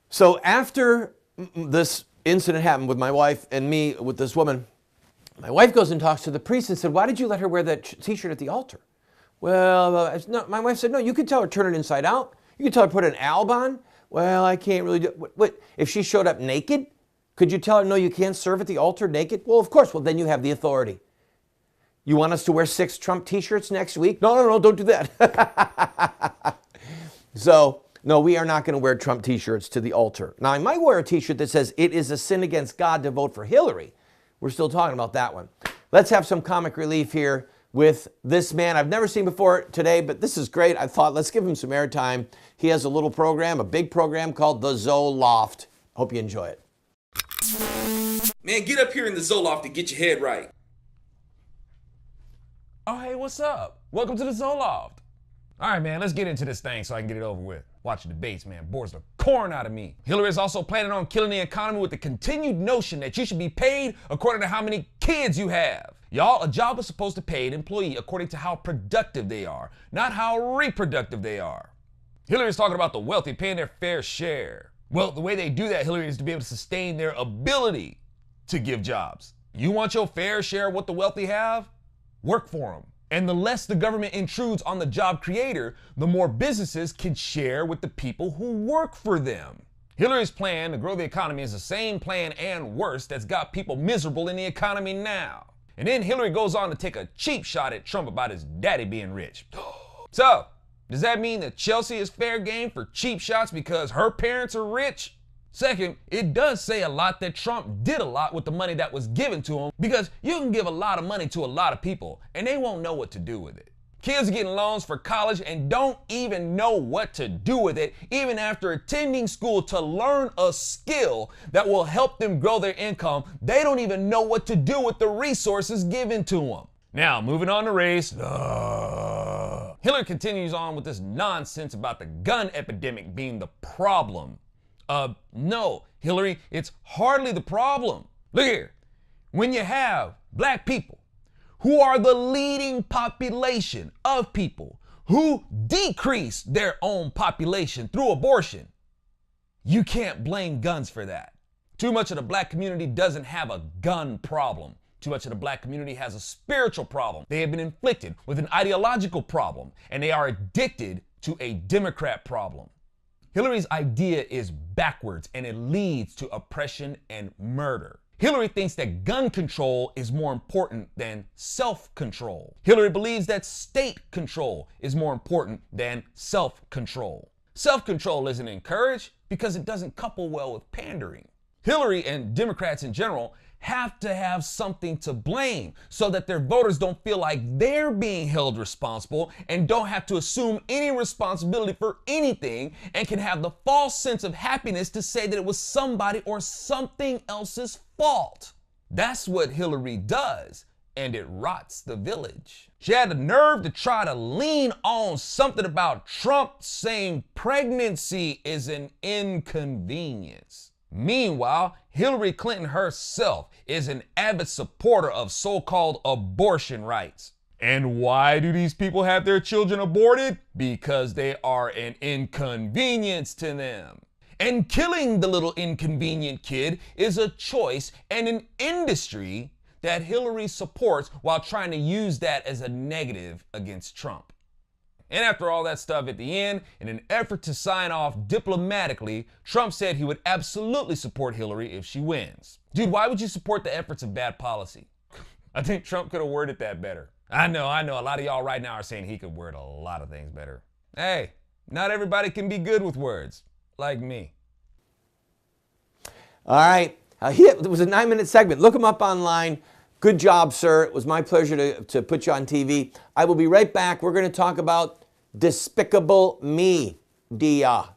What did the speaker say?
So after this incident happened with my wife and me with this woman, my wife goes and talks to the priest and said, why did you let her wear that t-shirt at the altar? Well, no, my wife said, no, you could tell her turn it inside out. You could tell her put an alb on. Well, I can't really do it. What, if she showed up naked? Could you tell her, no, you can't serve at the altar naked? Well, of course. Well, then you have the authority. You want us to wear 6 Trump t-shirts next week? No, don't do that. So, no, we are not going to wear Trump t-shirts to the altar. Now, I might wear a t-shirt that says, it is a sin against God to vote for Hillary. We're still talking about that one. Let's have some comic relief here with this man I've never seen before today, but this is great. I thought, let's give him some airtime. He has a little program, a big program called the Zoloft. Hope you enjoy it. Man, get up here in the Zoloft and get your head right. Oh, hey, what's up? Welcome to the Zoloft. All right, man, let's get into this thing so I can get it over with. Watching debates, man, bores the corn out of me. Hillary is also planning on killing the economy with the continued notion that you should be paid according to how many kids you have. Y'all, a job is supposed to pay an employee according to how productive they are, not how reproductive they are. Hillary is talking about the wealthy paying their fair share. Well, the way they do that, Hillary, is to be able to sustain their ability to give jobs. You want your fair share of what the wealthy have? Work for them. And the less the government intrudes on the job creator, the more businesses can share with the people who work for them. Hillary's plan to grow the economy is the same plan and worse that's got people miserable in the economy now. And then Hillary goes on to take a cheap shot at Trump about his daddy being rich. So, does that mean that Chelsea is fair game for cheap shots because her parents are rich? Second, it does say a lot that Trump did a lot with the money that was given to him, because you can give a lot of money to a lot of people and they won't know what to do with it. Kids are getting loans for college and don't even know what to do with it, even after attending school to learn a skill that will help them grow their income. They don't even know what to do with the resources given to them. Now, moving on to race. Hillary continues on with this nonsense about the gun epidemic being the problem. No, Hillary, it's hardly the problem. Look here, when you have black people who are the leading population of people who decrease their own population through abortion, you can't blame guns for that. Too much of the black community doesn't have a gun problem. Too much of the black community has a spiritual problem. They have been inflicted with an ideological problem, and they are addicted to a Democrat problem. Hillary's idea is backwards and it leads to oppression and murder. Hillary thinks that gun control is more important than self-control. Hillary believes that state control is more important than self-control. Self-control isn't encouraged because it doesn't couple well with pandering. Hillary and Democrats in general have to have something to blame so that their voters don't feel like they're being held responsible and don't have to assume any responsibility for anything and can have the false sense of happiness to say that it was somebody or something else's fault. That's what Hillary does, and it rots the village. She had the nerve to try to lean on something about Trump saying pregnancy is an inconvenience. Meanwhile, Hillary Clinton herself is an avid supporter of so-called abortion rights. And why do these people have their children aborted? Because they are an inconvenience to them. And killing the little inconvenient kid is a choice and an industry that Hillary supports while trying to use that as a negative against Trump. And after all that stuff at the end, in an effort to sign off diplomatically, Trump said he would absolutely support Hillary if she wins. Dude, why would you support the efforts of bad policy? I think Trump could have worded that better. I know, a lot of y'all right now are saying he could word a lot of things better. Hey, not everybody can be good with words, like me. All right, it was a 9-minute segment. Look him up online. Good job, sir. It was my pleasure to put you on TV. I will be right back. We're going to talk about Despicable Me, Dia.